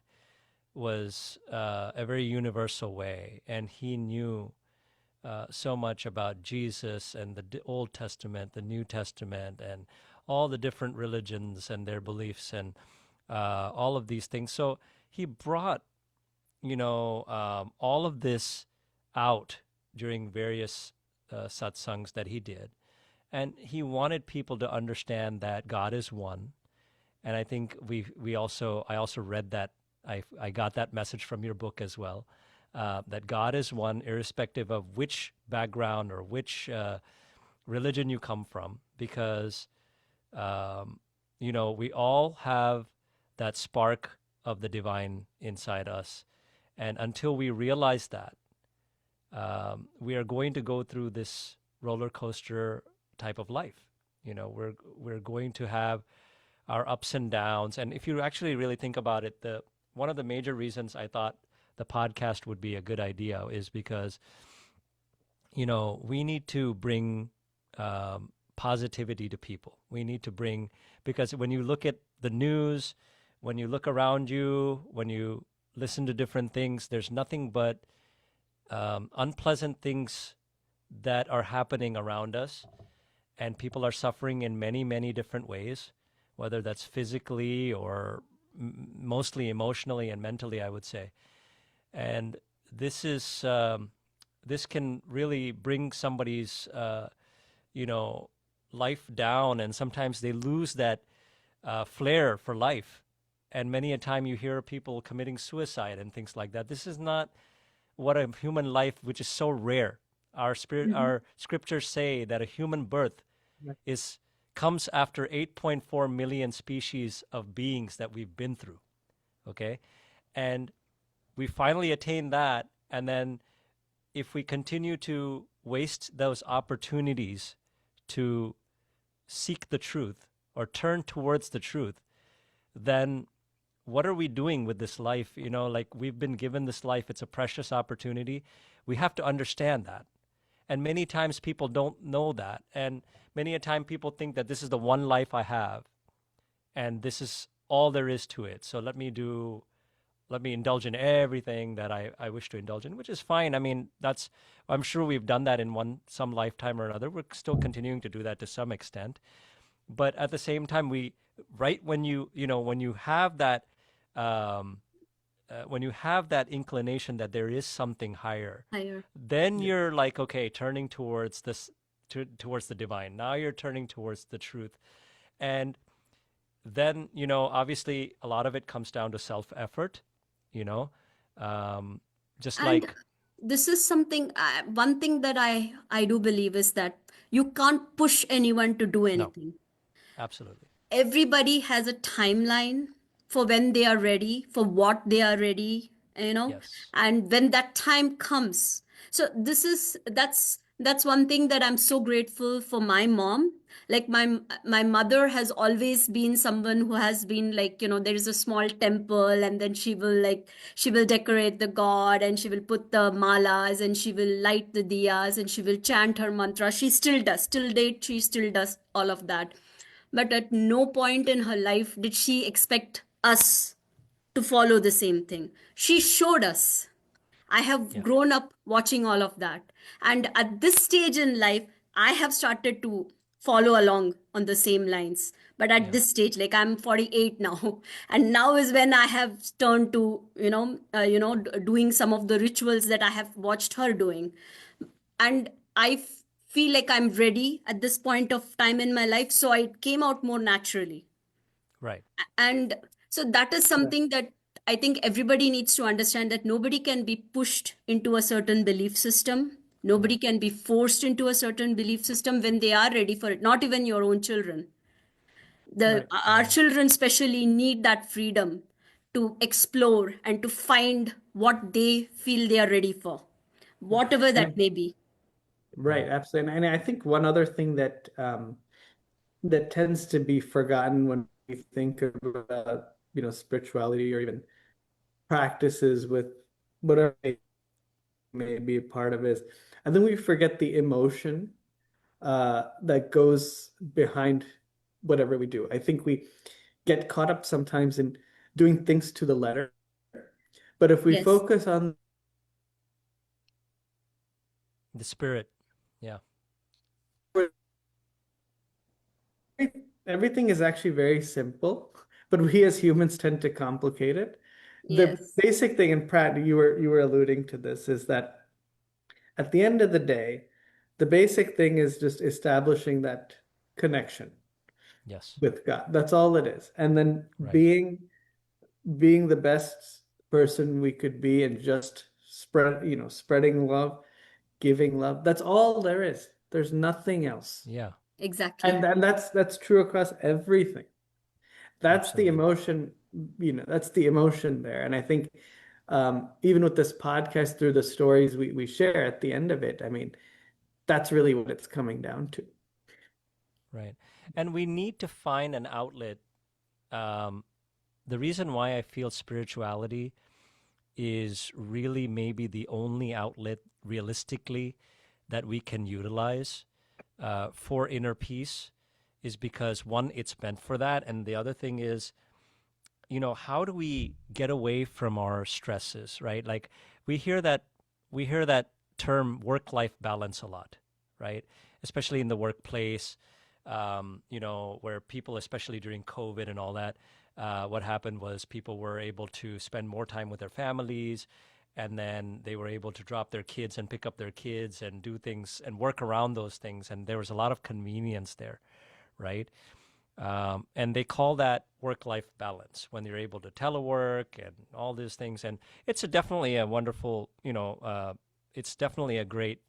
was a very universal way, and he knew so much about Jesus and the Old Testament, the New Testament, and all the different religions and their beliefs and all of these things. So he brought, all of this out during various satsangs that he did. And he wanted people to understand that God is one. And I think I also read that, I got that message from your book as well, that God is one, irrespective of which background or which religion you come from, because we all have that spark of the divine inside us, and until we realize that, we are going to go through this roller coaster type of life. We're going to have our ups and downs, and if you actually really think about it, the one of the major reasons I thought the podcast would be a good idea is because we need to bring positivity to people. We need to bring, because when you look at the news, when you look around you, when you listen to different things, there's nothing but unpleasant things that are happening around us, and people are suffering in many, many different ways. whether that's physically or mostly emotionally and mentally, I would say. And this is this can really bring somebody's you know, life down, and sometimes they lose that flair for life. And many a time you hear people committing suicide and things like that. This is not what a human life, which is so rare. Mhm. Our scriptures say that a human birth Right. is comes after 8.4 million species of beings that we've been through. Okay, and we finally attain that, and then if we continue to waste those opportunities to seek the truth or turn towards the truth, then what are we doing with this life? You know, like, we've been given this life, it's a precious opportunity. We have to understand that. And many times people don't know that. And many a time people think that this is the one life I have and this is all there is to it. So let me indulge in everything that I wish to indulge in, which is fine. I mean, I'm sure we've done that in some lifetime or another. We're still continuing to do that to some extent. But at the same time, right when when you have that, um, when you have that inclination that there is something higher, Higher. then Yeah. you're like, okay, turning towards towards the divine. Now you're turning towards the truth. And then, obviously a lot of it comes down to self-effort, you know, um, just And like, this is something, one thing that I do believe is that you can't push anyone to do no, anything. absolutely. Everybody has a timeline for when they are ready, for what they are ready, Yes. and when that time comes. So that's one thing that I'm so grateful for my mom. Like my mother has always been someone who has been like, there is a small temple, and then she will decorate the god, and she will put the malas, and she will light the diyas, and she will chant her mantra. She still does, till date she still does all of that. But at no point in her life did she expect us to follow the same thing. She showed us. I have Yeah. grown up watching all of that. And at this stage in life, I have started to follow along on the same lines. But at Yeah. this stage, like I'm 48 now, and now is when I have turned to, doing some of the rituals that I have watched her doing. And feel like I'm ready at this point of time in my life. So it came out more naturally. Right. And so that is Yeah. something that I think everybody needs to understand, that nobody can be pushed into a certain belief system. Nobody No. can be forced into a certain belief system when they are ready for it. Not even your own children. The Right. our Yeah. children especially need that freedom to explore and to find what they feel they are ready for, whatever that And may be. right, Right. absolutely. And I think one other thing that that tends to be forgotten when we think about, spirituality or even practices with whatever it may be a part of is, I think we forget the emotion that goes behind whatever we do. I think we get caught up sometimes in doing things to the letter. But if we Yes. focus on The spirit. Yeah. everything is actually very simple, but we as humans tend to complicate it. The Yes. basic thing, and Pratt, you were alluding to this, is that at the end of the day, the basic thing is just establishing that connection Yes. with God. That's all it is. And then Right. being the best person we could be and just spreading love, giving love. That's all there is. There's nothing else. Yeah. Exactly. And that's true across everything. That's the Absolutely. emotion, that's the emotion there. And I think even with this podcast, through the stories we share at the end of it, I mean, that's really what it's coming down to. Right. And we need to find an outlet. Um, the reason why I feel spirituality is really maybe the only outlet realistically that we can utilize for inner peace is because, one, it's meant for that. And the other thing is, how do we get away from our stresses, right? Like, we hear that we hear that term work-life balance a lot, right? Especially in the workplace. where people, especially during COVID and all that, what happened was people were able to spend more time with their families, and then they were able to drop their kids and pick up their kids and do things and work around those things. And there was a lot of convenience there, right? And they call that work-life balance when you're able to telework and all these things. And it's definitely a wonderful, it's definitely a great,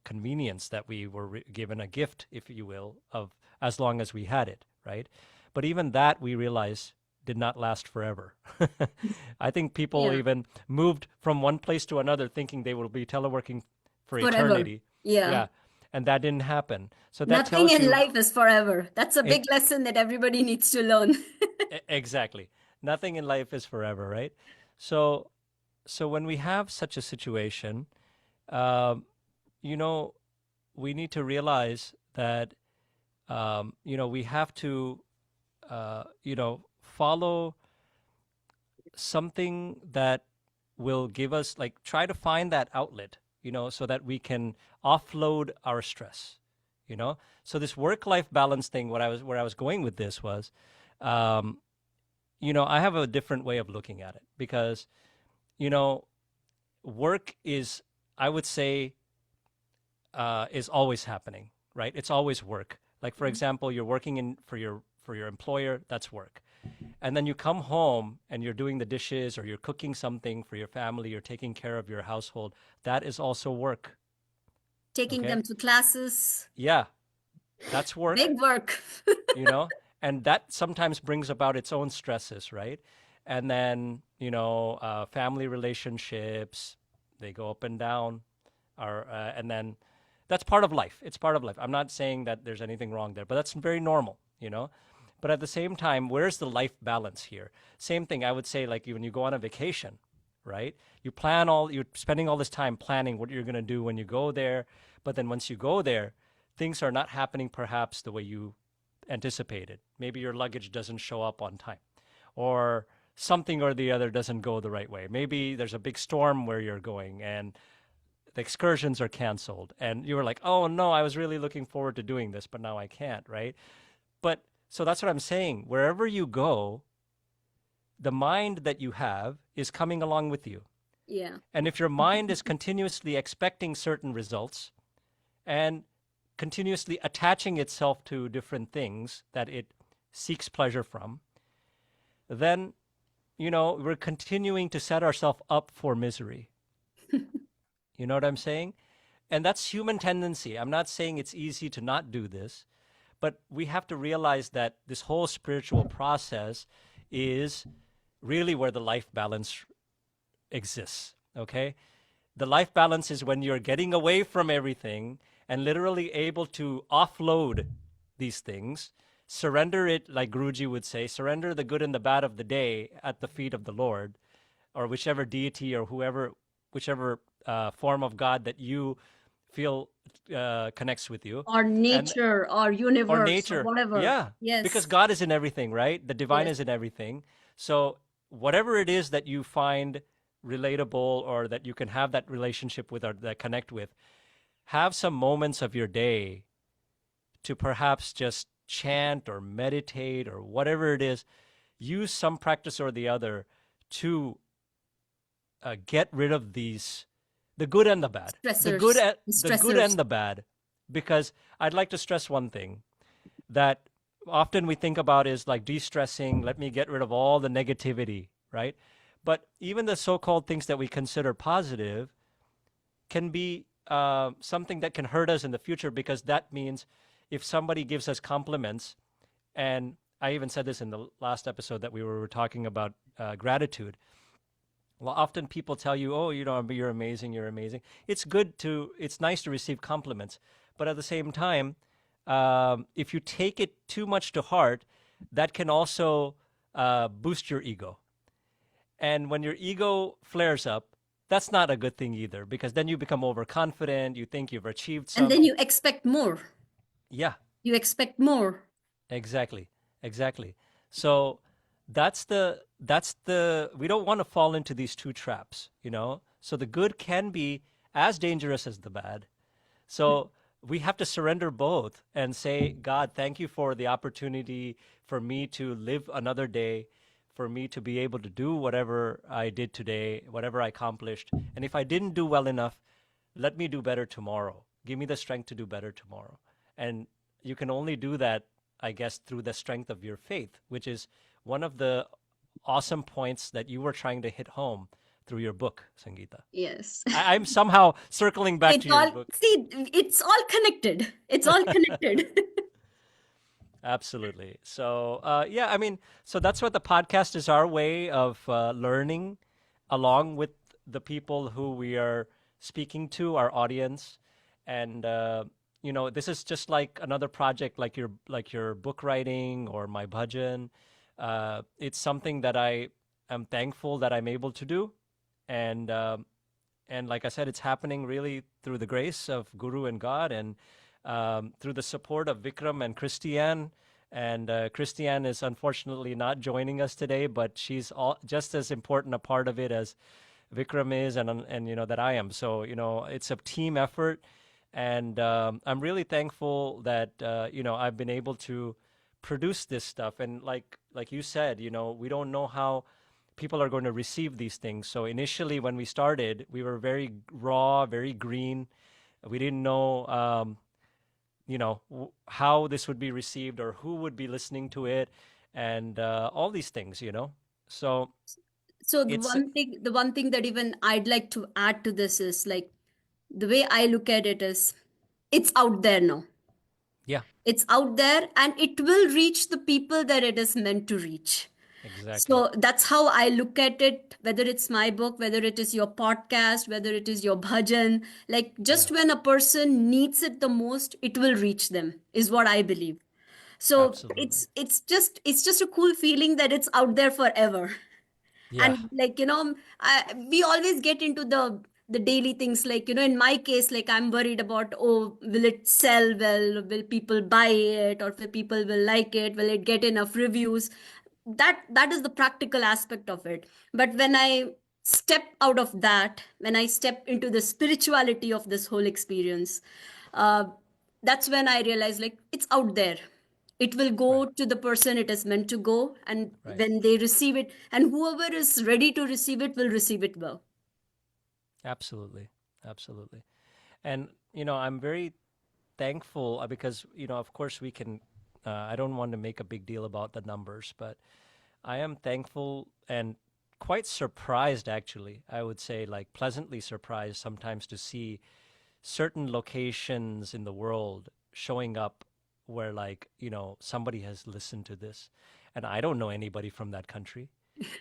convenience that we were given a gift, if you will, of as long as we had it, right? But even that we realize did not last forever. I think people Yeah. even moved from one place to another thinking they will be teleworking for Forever. eternity. Yeah. Yeah. And that didn't happen. So that Nothing tells in you life is forever. That's a e- big lesson that everybody needs to learn. exactly. Nothing in life is forever, right? So when we have such a situation, um, we need to realize that we have to follow something that will give us, like, try to find that outlet, so that we can offload our stress, So this work-life balance thing, where I was going with this was, um, I have a different way of looking at it because, work is, I would say, is always happening, right? It's always work. Like, for example, you're working for your employer, that's work. And then you come home and you're doing the dishes or you're cooking something for your family, you're taking care of your household. That is also work. Taking Okay? them to classes, Yeah, that's work, big work. and that sometimes brings about its own stresses, right? And then, family relationships, they go up and down, and then that's part of life. It's part of life. I'm not saying that there's anything wrong there, but that's very normal. But at the same time, where's the life balance here? Same thing, I would say, like when you go on a vacation, right? You're spending all this time planning what you're going to do when you go there. But then once you go there, things are not happening perhaps the way you anticipated. Maybe your luggage doesn't show up on time, or something or the other doesn't go the right way. Maybe there's a big storm where you're going and the excursions are canceled. And you were like, oh no, I was really looking forward to doing this, but now I can't, right? But so that's what I'm saying. Wherever you go, the mind that you have is coming along with you. Yeah. And if your mind is continuously expecting certain results and continuously attaching itself to different things that it seeks pleasure from, then, we're continuing to set ourselves up for misery. You know what I'm saying? And that's human tendency. I'm not saying it's easy to not do this, but we have to realize that this whole spiritual process is really where the life balance exists, okay? The life balance is when you're getting away from everything and literally able to offload these things, surrender it, like Guruji would say, surrender the good and the bad of the day at the feet of the Lord, or whichever deity or whichever form of God that you feel connects with you. Or And nature or or universe or nature. whatever. Yeah, because Yes. God is in everything, right? The divine Yes. is in everything. So whatever it is that you find relatable or that you can have that relationship with or that connect with, have some moments of your day to perhaps just chant or meditate or whatever it is. Use some practice or the other to get rid of the good and the bad, Stressors. the good and Stressors. the bad. Because I'd like to stress one thing that often we think about is like de-stressing. Let me get rid of all the negativity, right? But even the so-called things that we consider positive can be something that can hurt us in the future, because that means if somebody gives us compliments, and I even said this in the last episode that we were talking about gratitude. Well, often people tell you, oh, you're amazing, you're amazing. It's nice to receive compliments. But at the same time, if you take it too much to heart, that can also boost your ego. And when your ego flares up, that's not a good thing either, because then you become overconfident. You think you've achieved And some. then you expect more. Yeah, You expect more. exactly. Exactly. So we don't want to fall into these two traps. So the good can be as dangerous as the bad. So we have to surrender both and say, God, thank you for the opportunity for me to live another day, for me to be able to do whatever I did today, whatever I accomplished. And if I didn't do well enough, let me do better tomorrow. Give me the strength to do better tomorrow. And you can only do that, I guess, through the strength of your faith, which is one of the awesome points that you were trying to hit home through your book, Sangeeta. Yes. I'm somehow circling back It's to your all, book. see, it's all connected. It's all connected. Absolutely. So, yeah, I mean, so that's what the podcast is, our way of learning along with the people who we are speaking to, our audience. And, this is just like another project, like your book writing or my bhajan. It's something that I am thankful that I'm able to do. And like I said, it's happening really through the grace of Guru and God, and through the support of Vikram and Christiane. And Christiane is unfortunately not joining us today, but she's just as important a part of it as Vikram is, and that I am. So it's a team effort, and I'm really thankful that I've been able to produce this stuff. And like you said, we don't know how people are going to receive these things. So initially, when we started, we were very raw, very green. We didn't know, how this would be received or who would be listening to it, and all these things. So So it's the one thing that even I'd like to add to this is like the way I look at it is it's out there now. yeah, It's out there and it will reach the people that it is meant to reach. exactly, So that's how I look at it, whether it's my book, whether it is your podcast, whether it is your bhajan. Like yeah, just when a person needs it the most, it will reach them, is what I believe. So absolutely, it's just a cool feeling that it's out there forever. yeah, And like we always get into the daily things, like in my case, like I'm worried about, oh, will it sell well, will people buy it, or will people will like it, will it get enough reviews? That is the practical aspect of it. But when I step out of that, when I step into the spirituality of this whole experience, uh, that's when I realize like it's out there. It will right, go to the person it is meant to go, and right, when they receive it, and whoever is ready to receive it will receive it well. absolutely, absolutely. And I'm very thankful because of course we can. I don't want to make a big deal about the numbers, but I am thankful and quite surprised, actually. I would say, like, pleasantly surprised sometimes to see certain locations in the world showing up where, like, somebody has listened to this. And I don't know anybody from that country,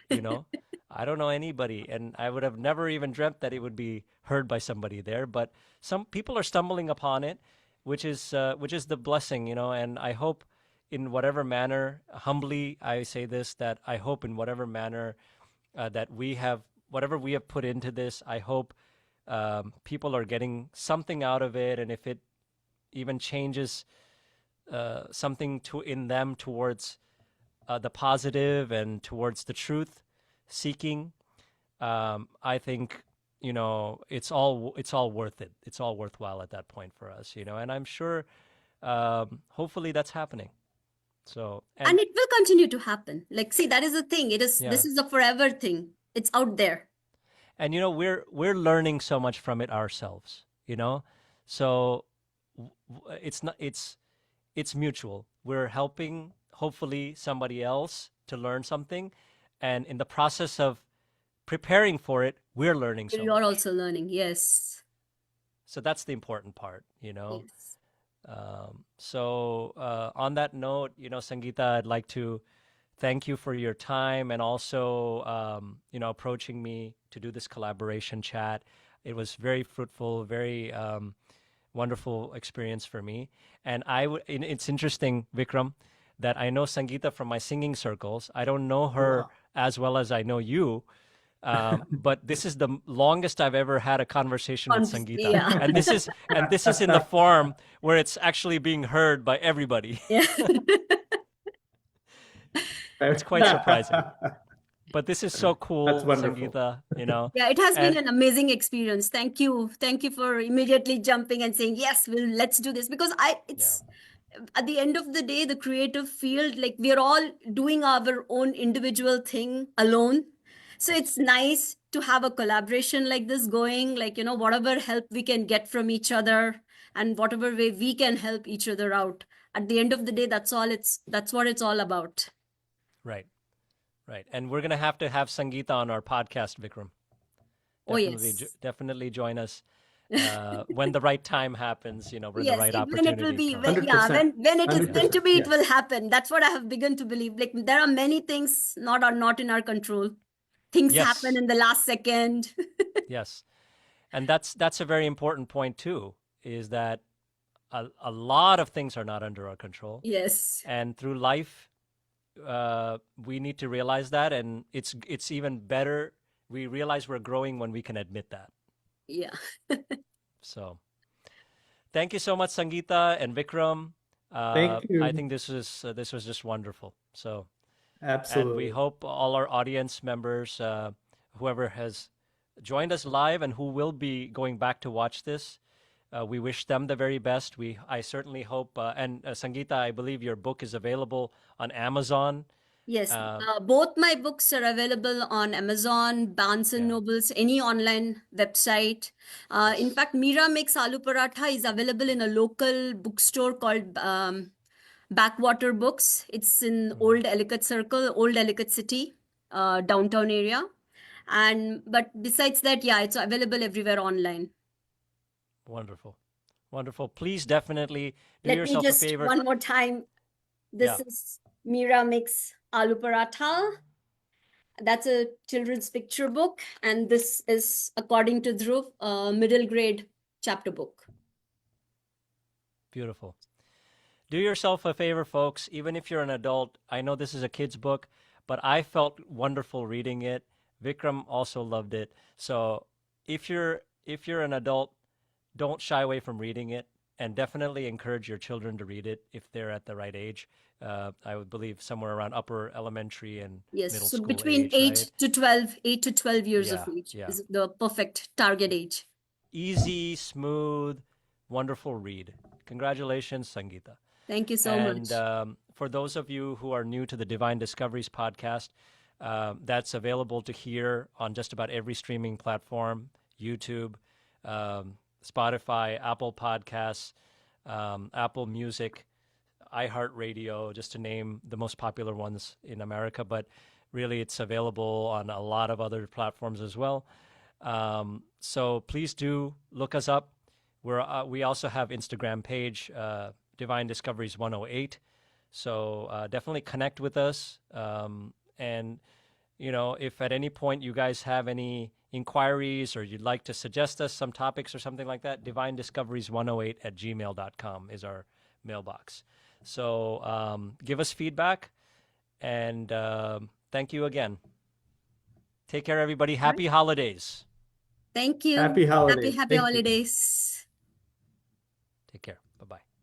you know? I don't know anybody. And I would have never even dreamt that it would be heard by somebody there. But some people are stumbling upon it, which is the blessing, and I hope in whatever manner, humbly, I say this, that I hope in whatever manner that whatever we have put into this, I hope people are getting something out of it. And if it even changes something in them towards the positive and towards the truth seeking, I think it's all worth it. It's all worthwhile at that point for us, and I'm sure hopefully that's happening. So, And and it will continue to happen. Like, see, that is the thing. yeah, This is a forever thing. It's out there. and we're learning so much from it ourselves, so it's mutual. We're helping hopefully somebody else to learn something, and in the process of preparing for it, we're learning so You're much. also learning. Yes. So that's the important part. Yes. So on that note, Sangeeta, I'd like to thank you for your time and also, approaching me to do this collaboration chat. It was very fruitful, very wonderful experience for me. And it's interesting, Vikram, that I know Sangeeta from my singing circles. I don't know her Wow. as well as I know you. But this is the longest I've ever had a conversation with Sangeeta, Yeah. and this is in the form where it's actually being heard by everybody. Yeah. It's quite surprising. But this is so That's cool, wonderful. Sangeetha, you know. Yeah, it has been And an amazing experience. Thank you. Thank you for immediately jumping and saying, yes, let's do this. Because yeah, it's at the end of the day, the creative field, like we're all doing our own individual thing alone. So yes, it's nice to have a collaboration like this going, like, whatever help we can get from each other and whatever way we can help each other out. At the end of the day, that's what it's all about. right, right. And we're gonna have to have Sangeetha on our podcast, Vikram. Oh, Definitely, yes. definitely join us when the right time happens. You know, when the Yes, right when it will opportunity be, comes. yeah, 100%. when it is meant 100%. to be, it will Yes. happen. That's what I have begun to believe. Like there are many things not in our control. Things happen Yes, in the last second. yes, and that's a very important point too. Is that a lot of things are not under our control, Yes. and through life, we need to realize that, and it's even better. We realize we're growing when we can admit that. Yeah. So, thank you so much, Sangeetha and Vikram. Thank I you. think this was just wonderful. So, and we Absolutely. hope all our audience members, whoever has joined us live and who will be going back to watch this, we wish them the very best. I certainly hope. And Sangeeta, I believe your book is available on Amazon. Yes. Uh, Both my books are available on Amazon, Barnes and yeah. Nobles, any online website. In Yes. fact, Meera Makes Aloo Paratha is available in a local bookstore called Backwater Books. It's in Mhm. Old Ellicott Circle, Old Ellicott City, downtown area. But besides that, yeah, it's available everywhere online. Wonderful. Wonderful. Please definitely do Let me yourself a just favor. one more time. Yeah. This is Meera Makes Aloo Paratha. That's a children's picture book, and this is, according to Dhruv, a middle grade chapter book. Beautiful. Do yourself a favor, folks. Even if you're an adult, I know this is a kid's book, but I felt wonderful reading it. Vikram also loved it. So if you're an adult, don't shy away from reading it, and definitely encourage your children to read it if they're at the right age. I would believe somewhere around upper elementary and Yes, middle so school between age, right? 8 to 12 years of Yeah, age yeah. is the perfect target age. Easy, smooth, wonderful read. Congratulations, Sangeeta. Thank you so And much. for those of you who are new to the Divine Discoveries podcast, that's available to hear on just about every streaming platform: YouTube, Spotify, Apple Podcasts, Apple Music, iHeartRadio, just to name the most popular ones in America. But really, it's available on a lot of other platforms as well. So please do look us up. We also have Instagram page, Divine Discoveries 108. So definitely connect with us. And if at any point you guys have any inquiries or you'd like to suggest us some topics or something like that, Divine Discoveries 108 at gmail.com is our mailbox. So give us feedback, and thank you again. Take care, everybody. Happy holidays. Thank you. Happy holidays. Happy Thank you. holidays. Take care. Bye bye.